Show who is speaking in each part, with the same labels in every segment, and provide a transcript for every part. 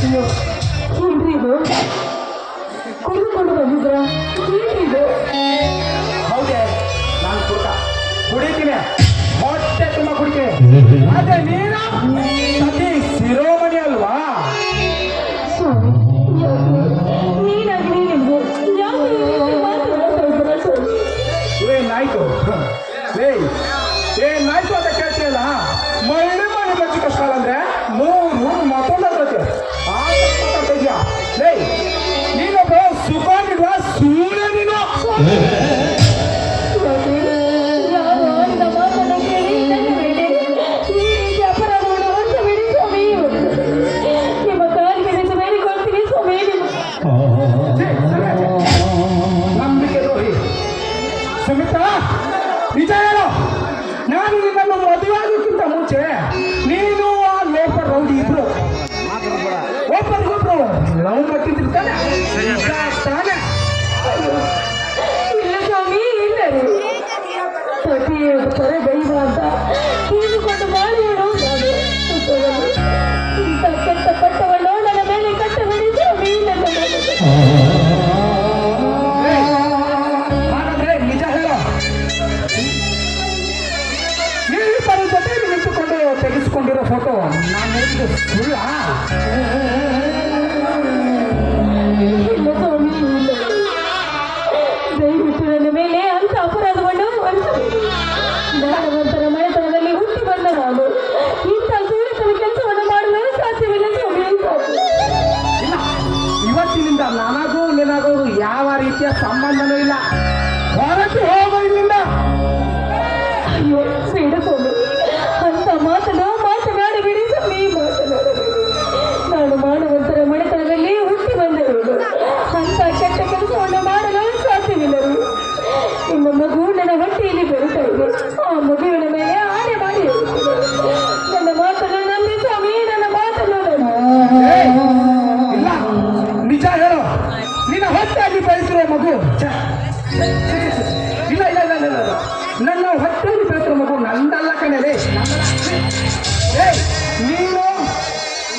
Speaker 1: ಅಯ್ಯೋ ಏನ್ರಿ ಇದು ಕುಡಿದುಕೊಂಡು ಬಂದಿದ್ರ ಏನ್ರಿ ಇದು?
Speaker 2: ಹೌದೇ ನಾನು ಕುಡಿತೀನಿ ಹೊಟ್ಟೆ ತುಂಬ ಕುಡಿತೀನಿ. ಅದೇ ನೀನು ಸತಿ ಶಿರೋಮಣಿ ಅಲ್ವಾ?
Speaker 1: ಸ್ವಾಮಿ ನೀನಾಗಲಿ ನಿಮ್ಗೆ ಯಾಕೆ ಮಾತನಾಡ್ತಾ ಇದ್ದೀರಾ ಸ್ವಾಮಿ?
Speaker 2: ಏನಾಯ್ತು ಏನಾಯ್ತು ಅಂತ ಕೇಳ್ತೀಯಲ್ಲ. ಮಳೆ ಬಚ್ಚಿ ಕಷ್ಟ ಅಂದ್ರೆ ಮೂರು ಮತ್ತೊಂದು ಬರುತ್ತೆ ಮಾತಾಡ್ತಾ ಇದೆಯಾ? ನೀನೊಬ್ಬ ಸುಖಾಗಿರುವ ಸೂರ್ಯ ನೀನು.
Speaker 1: ಯಾರು ಆಡಿದ ಮಾತನ್ನು ಕೇಳಿ ನನ್ನ ಮೇಲೆ ಈ ರೀತಿ ಅಪರಾಧವನ್ನು ಹೊಂದಬೇಡಿ ಸ್ವಾಮಿ. ನಿಮ್ಮ ಕಾಲಿಗೆ ನಿಜ ಬೇಡಿಕೊಳ್ತೀನಿ ಸ್ವಾಮಿ.
Speaker 2: ನಂಬಿಕೆ ದ್ರೋಹಿ ಸುಮಿತ್ರಾ, ನಿಜ ಹೇಳು. ನಾನು ನಿನ್ನನ್ನು ಮದುವೆಯಾಗೋಕ್ಕಿಂತ ಮುಂಚೆ ನೀನು ಆ ಲೋಪರ್ ರೌಡಿ ಇಬ್ರು ಒಬ್ಬರಿಗೊಬ್ರು ಲವ್ ಮಾಡ್ತಿದ್ದಿರ್ತಾನೆ ತಾನೆ?
Speaker 1: ಇಲ್ಲ ಸ್ವಾಮಿ ಇಲ್ಲ ರೀ. ಪತಿ ಪರ ದೈವ ಅಂತ ತಿಳಿದುಕೊಂಡು ಬಾಳುವರು ನಾನು. ಇಂಥ ಕೆಟ್ಟ ಪಟ್ಟವನ್ನು ನನ್ನ ಮೇಲೆ ಕಟ್ಟಬೇಡಿ ಸ್ವಾಮಿ. ನನ್ನ
Speaker 2: ಹಾಗಾದ್ರೆ ನಿಜ ಹೇಳು. ನೀವಿಬ್ಬರ ಜೊತೆ ನಿಂತುಕೊಂಡು ತೆಗೆಸಿಕೊಂಡಿರೋ ಫೋಟೋ ನಾನು ನೋಡಿದ್ದು ಸುಳ್ಳ?
Speaker 1: ಇಲ್ಲ ಸ್ವಾಮಿ ಇಲ್ಲ. ದಯವಿಟ್ಟು ನನ್ನ ಮೇಲೆ ಅಂಥ ಅಪರಾಧವನ್ನು ಹೊರಿಸಬೇಡಿ. ಜ್ಞಾನವಂತರ ಮನೆತನದಲ್ಲಿ ಹುಟ್ಟಿ ಬಂದ ನಾನು ಇಂಥ ಸುಳ್ಳಿತನ ಕೆಲಸವನ್ನು ಮಾಡಲು ಸಾಧ್ಯವಿಲ್ಲ ಸ್ವಾಮಿ.
Speaker 2: ಇಲ್ಲ, ಇವತ್ತಿನಿಂದ ನನಗೂ ನಿನಗೂ ಯಾವ ರೀತಿಯ ಸಂಬಂಧನೂ ಇಲ್ಲ. ಹೊರಟು ಹೋಗೋ ಇಲ್ಲಿಂದ.
Speaker 1: ಅಯ್ಯೋ ಬೇಡ ಸ್ವಾಮಿ, ಅಂತ ಮಾತನಾಡಬೇಡಿ ಸ್ವಾಮಿ, ಮಾತನಾಡಬೇಡಿ. ನಾನು ಮಾನವಂತರ ಮನೆತನದಲ್ಲಿ ಹುಟ್ಟಿ ಬಂದವರು. ಅಂತ ಕೆಟ್ಟ ಕೆಲಸವನ್ನು ಮಾಡಲು ಸಾಧ್ಯವಿಲ್ಲರು. ನಿಮ್ಮ ಮಗು ನನ್ನ ಹೊಟ್ಟೆಯಲ್ಲಿ ಬೆಳೀತಾ ಇದೆ. ಆ ಮಗುವಿನ ಮೇಲೆ ಆಣೆ ಮಾಡಿ ಹೇಳುತ್ತೇನೆ. ನನ್ನ ಮಾತನ್ನು ನಂಬಿ ಸ್ವಾಮಿ, ನನ್ನ ಮಾತನ್ನು
Speaker 2: ಇಲ್ಲ, ನಿಜ ಹೇಳು. ನಿನ್ನ ಹೊಟ್ಟೆಯಲ್ಲಿ ಬೆಳೆಸಿರೋ ಮಗು ಇಲ್ಲ ಇಲ್ಲ ಇಲ್ಲ ಇಲ್ಲ ಇಲ್ಲ. ನನ್ನ ಹೊಟ್ಟೆಯಲ್ಲಿ ಬೆಳೆಸಿರೋ ಮಗು ನಂದಲ್ಲ ಕಣಲೇ. ನೀನು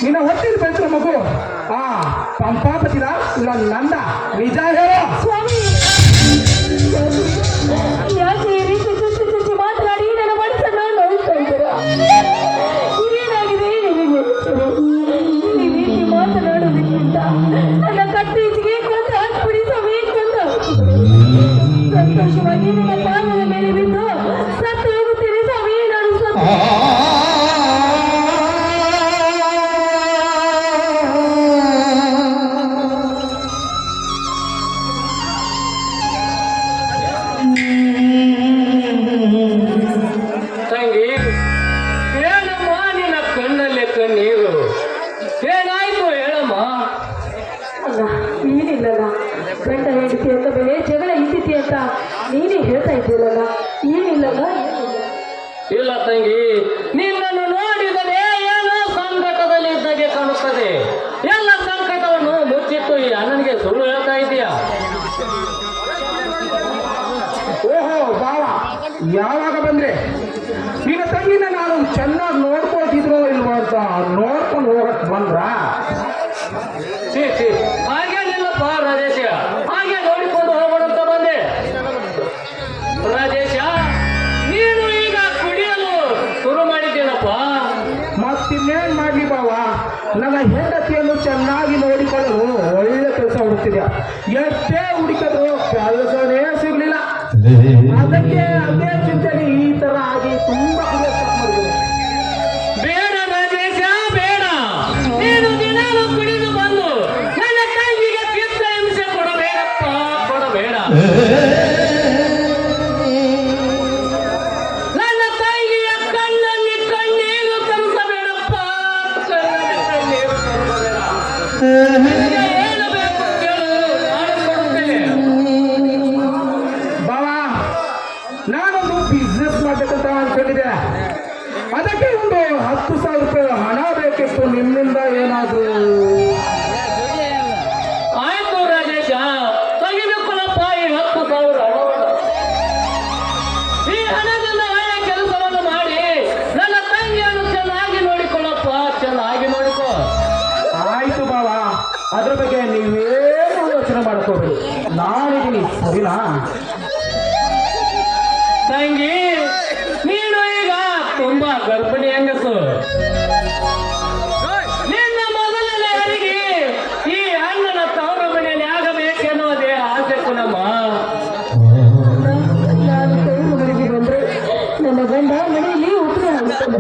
Speaker 2: ನಿನ್ನ ಹೊಟ್ಟೆಯಲ್ಲಿ ಬೆಳೆಸಿರೋ ಮಗು ಪಂಪಾಪತಿರ ಇಲ್ಲ ನಂದ? ನಿಜ ಹೇಳು
Speaker 1: ಸ್ವಾಮಿ. ಯಾಕೆ ಈ ರೀತಿ ಚುಚ್ಚಿ ಮಾತನಾಡಿ ನನ್ನ ಮನಸ್ಸನ್ನು ನೋಡ್ತಾ ಇದ್ದೀರಾ? ಏನಾಗಿದೆ ನಿಮಗೆ? ಈ ರೀತಿ ಮಾತನಾಡೋದಕ್ಕಿಂತ ನನ್ನ ಕತ್ತೇಜಿಗೆ ಕೊಂದು ಹಾಕ್ಬಿಡಿ ಸ್ವಾಮಿ, ಕೊಂದು ಸಂತೋಷವಾಗಿ ನಿಮ್ಮ ಪಾದದ ಮೇಲೆ ಬಿದ್ದು ಸತ್ತು ಹೋಗುತ್ತೇನೆ ಸ್ವಾಮಿ. ನಾನು ಸತ್ತು
Speaker 3: ತಂಗಿ, ಏನಮ್ಮ ನಿನ್ನ ಕಣ್ಣಲ್ಲೇ ಕಣ್ಣೀರು? ಏನಾಯ್ತು ಹೇಳಮ್ಮ.
Speaker 1: ಅಲ್ಲ ಏನಿಲ್ಲಲ್ಲ, ಗಂಡ ಹೆಂಡತಿ ಅಂತ ಮೇಲೆ ಜಗಳ ಇದ್ದಿತಿ ಅಂತ ನೀನೇ ಹೇಳ್ತಾ ಇದ್ದೀರಲ್ಲ. ಏನಿಲ್ಲಲ್ಲ
Speaker 3: ಇಲ್ಲ ತಂಗಿ, ನಿನ್ನನ್ನು ನೋಡಿದರೆ ಏನೋ ಸಂಕಟದಲ್ಲಿ ಇದ್ದಾಗೆ ಕಾಣುತ್ತದೆ. ಎಲ್ಲ ಸಂಕಟವನ್ನು ಮುಚ್ಚಿಟ್ಟು ಈ ಅಣ್ಣನಿಗೆ ಸುಳ್ಳು ಹೇಳ್ತಾ ಇದೀಯಾ?
Speaker 2: ಓಹೋ ಬಾವ, ಯಾವಾಗ ಬಂದ್ರೆ? ನಿನ್ನ ತಂಗಿನ ನಾನು ಚೆನ್ನಾಗಿ ನೋಡ್ಕೊಳ್ತಿದ್ರು ಇಲ್ವೋ ಅಂತ ನೋಡ್ಕೊಂಡು ಹೋಗಕ್ ಬಂದ್ರ?
Speaker 3: ಹಾಗೇನಿಲ್ಲಪ್ಪ ರಾಜೇಶ, ಹಾಗೆ ನೋಡಿಕೊಂಡು ಹೋಗೋಣ ಅಂತ ಬಂದೆ. ರಾಜೇಶ, ನೀನು ಈಗ ಕುಡಿಯಲು ಶುರು ಮಾಡಿದ್ದೇನಪ್ಪ.
Speaker 2: ಮತ್ತಿನ್ನೇನ್ ಮಾಡ್ಲಿ ಬಾವ, ನನ್ನ ಹೆಂಡತಿಯನ್ನು ಚೆನ್ನಾಗಿ ನೋಡಿಕೊಳ್ಳಲು ಒಳ್ಳೆ ಕೆಲಸ ಹುಡುಕ್ತಿದ್ಯಾ. ಎಷ್ಟೇ ಹುಡುಕಿದ್ರು ಕೆಲಸನೇ ಸಿಗ್ಲಿಲ್ಲ. ಅದಕ್ಕೆ ಅದೇ ಚಿಂತನೆ ಈ ತರ ಆಗಿ ತುಂಬಾ
Speaker 3: ಬೇಡ ರಾಜೇಶ, ಬೇಡ. ನೀನು ದಿನಾಲು ಕುಡಿದು ಬಂದು ನನ್ನ ತಂಗಿಗೆ ಪಿತ್ತ ಹಿಂಸೆ ಕೊಡಬೇಡಪ್ಪ, ಕೊಡಬೇಡ. ನನ್ನ ತಂಗಿಯ ಕಣ್ಣಲ್ಲಿ ಕಣ್ಣೀರು ತರಿಸಬೇಡಪ್ಪ, ಕಣ್ಣಲ್ಲಿ ಕಣ್ಣೀರು ತರಿಸಬೇಡ. ಏನು ಬೇಕು ಕೇಳು, ನಾನು ಕೊಡುತ್ತೇನೆ.
Speaker 2: ಬಾವ, ನಾನೊಂದು ಬಿಸ್ನೆಸ್ ಮಾಡ್ಬೇಕಂತ ಅನ್ಕೊಂಡಿದ್ದೆ. ಅದಕ್ಕೆ ಒಂದು 10,000 ರೂಪಾಯಿ ಹಣ ಬೇಕಿತ್ತು. ನಿಮ್ಮಿಂದ ಏನಾದ್ರು?
Speaker 3: ಆಯ್ತು ರಾಜೇಶ, ತೆಗಿಬೇಕಲ್ಲಪ್ಪ ಈ 10,000 ಹಣವನ್ನು. ಈ ಹಣದಿಂದ ಒಳ್ಳೆ ಕೆಲಸವನ್ನು ಮಾಡಿ ನನ್ನ ತಂಗಿಯನ್ನು ಚೆನ್ನಾಗಿ ನೋಡಿಕೊಳ್ಳಪ್ಪ, ಚೆನ್ನಾಗಿ ನೋಡಿಕೊ.
Speaker 2: ಆಯ್ತು ಬಾವ, ಹೋಗ್ತೀನಿ ಸರಿನಾ?
Speaker 3: ತಂಗಿ ನೀನು ಈಗ ತುಂಬಾ ಗರ್ಭಿಣಿ ಹೆಂಗಸು. ನಿನ್ನ ಮೊದಲನೇ ಅಡಿಗೆ ಈ ಅಣ್ಣನ ತವರ ಮನೆಯಲ್ಲಿ ಆಗಬೇಕೆನ್ನುವುದೇ ಆಸೆ ಕುಣಮ್ಮ.
Speaker 1: ನಾನು ತವರು ಮನೆಗೆ ಬಂದ್ರೆ ನನ್ನ ಗಂಡ ಮನೆಯಲ್ಲಿ ಒಬ್ಬರೇ ಆಗುತ್ತದೆ.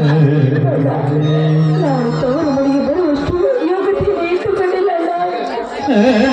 Speaker 1: ನಾನು ತವರು ಮನೆಗೆ ಬರುವಷ್ಟು ಯೋಗ್ಯತೆ ಇಟ್ಟುಕೊಂಡಿಲ್ಲ ಅಣ್ಣ.